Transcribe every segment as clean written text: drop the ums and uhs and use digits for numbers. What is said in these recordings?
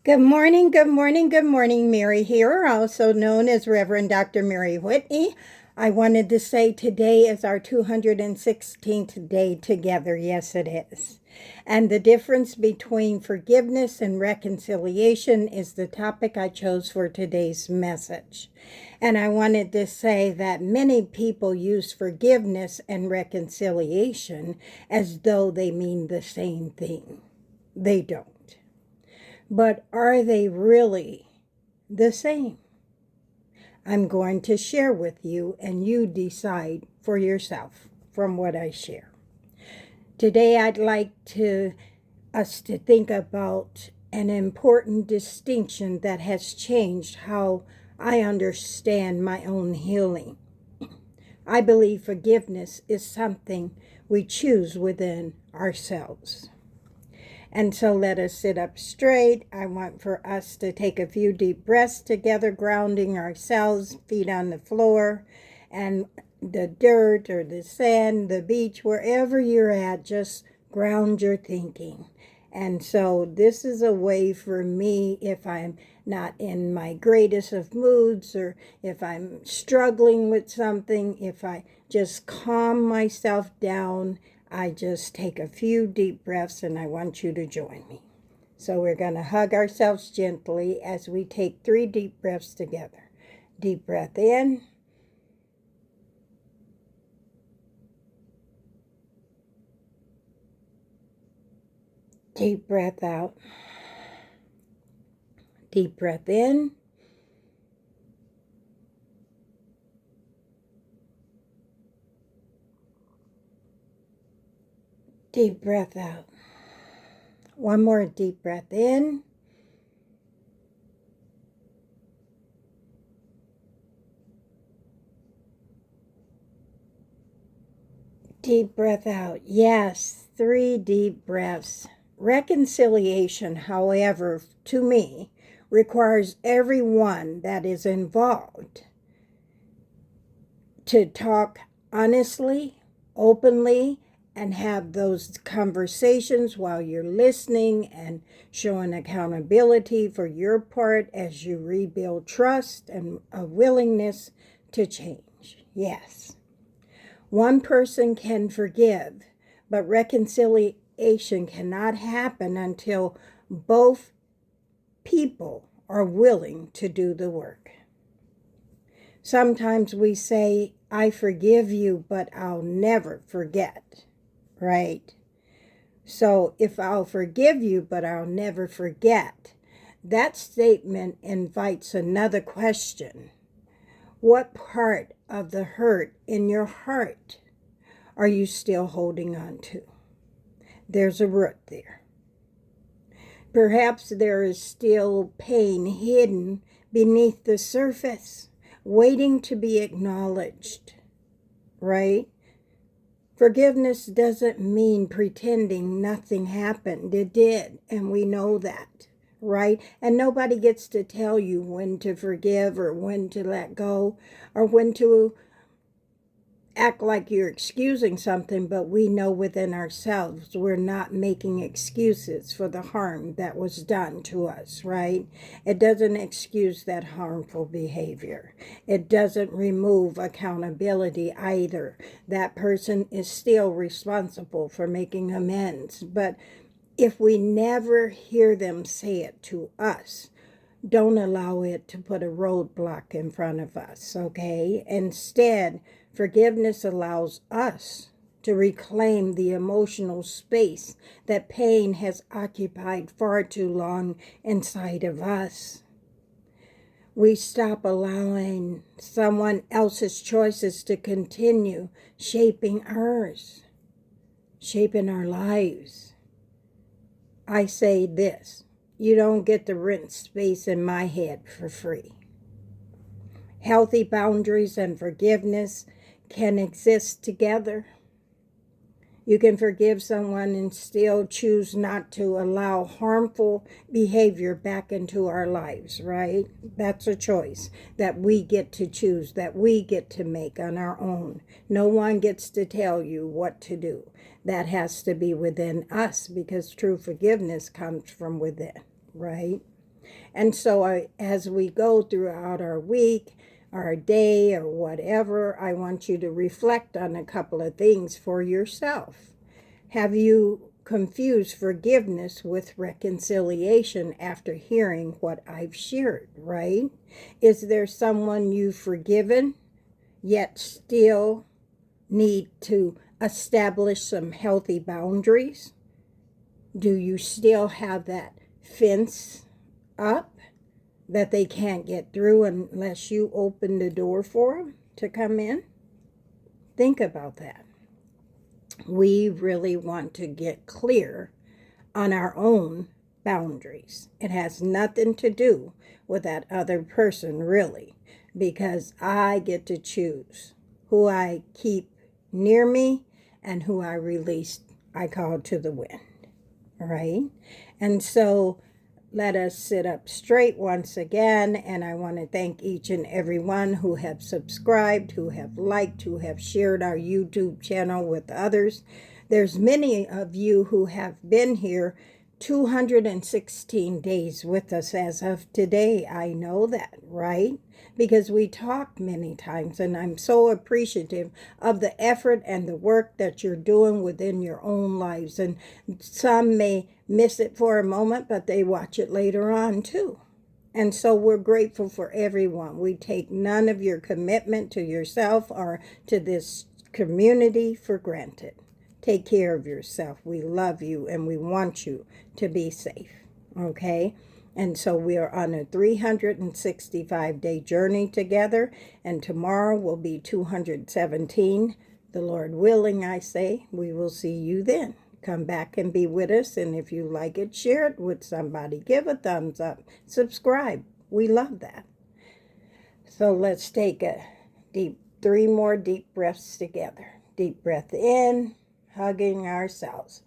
Good morning, good morning, good morning. Mary here, also known as Reverend Dr. Mary Whitney. I wanted to say today is our 216th day together. Yes, it is. And the difference between forgiveness and reconciliation is the topic I chose for today's message. And I wanted to say that many people use forgiveness and reconciliation as though they mean the same thing. They don't. But are they really the same? I'm going to share with you, and you decide for yourself from what I share. Today, I'd like us to think about an important distinction that has changed how I understand my own healing. I believe forgiveness is something we choose within ourselves. And so let us sit up straight. I want for us to take a few deep breaths together, grounding ourselves, feet on the floor, and the dirt or the sand, the beach, wherever you're at, just ground your thinking. And so this is a way for me, if I'm not in my greatest of moods, or if I'm struggling with something, if I just calm myself down, I just take a few deep breaths, and I want you to join me. So we're going to hug ourselves gently as we take 3 deep breaths together. Deep breath in. Deep breath out. Deep breath in. Deep breath out. One more deep breath in. Deep breath out. Yes, 3 deep breaths. Reconciliation, however, to me, requires everyone that is involved to talk honestly, openly, and have those conversations while you're listening and showing accountability for your part as you rebuild trust and a willingness to change. Yes. One person can forgive, but reconciliation cannot happen until both people are willing to do the work. Sometimes we say, I forgive you, but I'll never forget, right? So if I'll forgive you, but I'll never forget, that statement invites another question. What part of the hurt in your heart are you still holding on to? There's a root there. Perhaps there is still pain hidden beneath the surface, waiting to be acknowledged, right? Forgiveness doesn't mean pretending nothing happened. It did, and we know that, right? And nobody gets to tell you when to forgive or when to let go or when to act like you're excusing something, but we know within ourselves we're not making excuses for the harm that was done to us, right? It doesn't excuse that harmful behavior. It doesn't remove accountability either. That person is still responsible for making amends. But if we never hear them say it to us, don't allow it to put a roadblock in front of us, okay? Instead, forgiveness allows us to reclaim the emotional space that pain has occupied far too long inside of us. We stop allowing someone else's choices to continue shaping ours, shaping our lives. I say this. You don't get to rent space in my head for free. Healthy boundaries and forgiveness can exist together. You can forgive someone and still choose not to allow harmful behavior back into our lives, right? That's a choice that we get to choose, that we get to make on our own. No one gets to tell you what to do. That has to be within us because true forgiveness comes from within, right? And so as we go throughout our week, our day, or whatever, I want you to reflect on a couple of things for yourself. Have you confused forgiveness with reconciliation after hearing what I've shared, right? Is there someone you've forgiven, yet still need to establish some healthy boundaries? Do you still have that fence up that they can't get through unless you open the door for them to come in? Think about that. We really want to get clear on our own boundaries. It has nothing to do with that other person, really, because I get to choose who I keep near me and who I release, I call to the wind, right? And so let us sit up straight once again, and I want to thank each and every one who have subscribed, who have liked, who have shared our YouTube channel with others. There's many of you who have been here 216 days with us as of today. I know that, right? Because we talked many times, and I'm so appreciative of the effort and the work that you're doing within your own lives. And some may miss it for a moment, but they watch it later on too. And so we're grateful for everyone. We take none of your commitment to yourself or to this community for granted. Take care of yourself. We love you and we want you to be safe. Okay? And so we are on a 365-day journey together, and tomorrow will be 217. The Lord willing, I say. We will see you then. Come back and be with us, and if you like it, share it with somebody. Give a thumbs up. Subscribe. We love that. So let's take a 3 more deep breaths together. Deep breath in, hugging ourselves.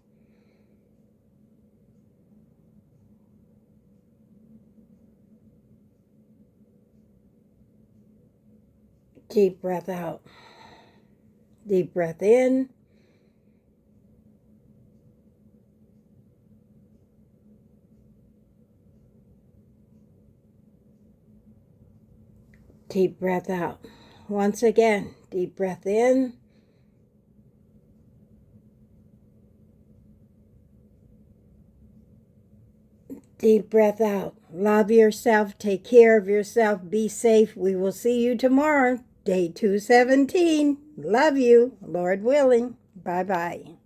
Deep breath out. Deep breath in. Deep breath out. Once again, deep breath in. Deep breath out. Love yourself. Take care of yourself. Be safe. We will see you tomorrow. Day 217. Love you. Lord willing. Bye-bye.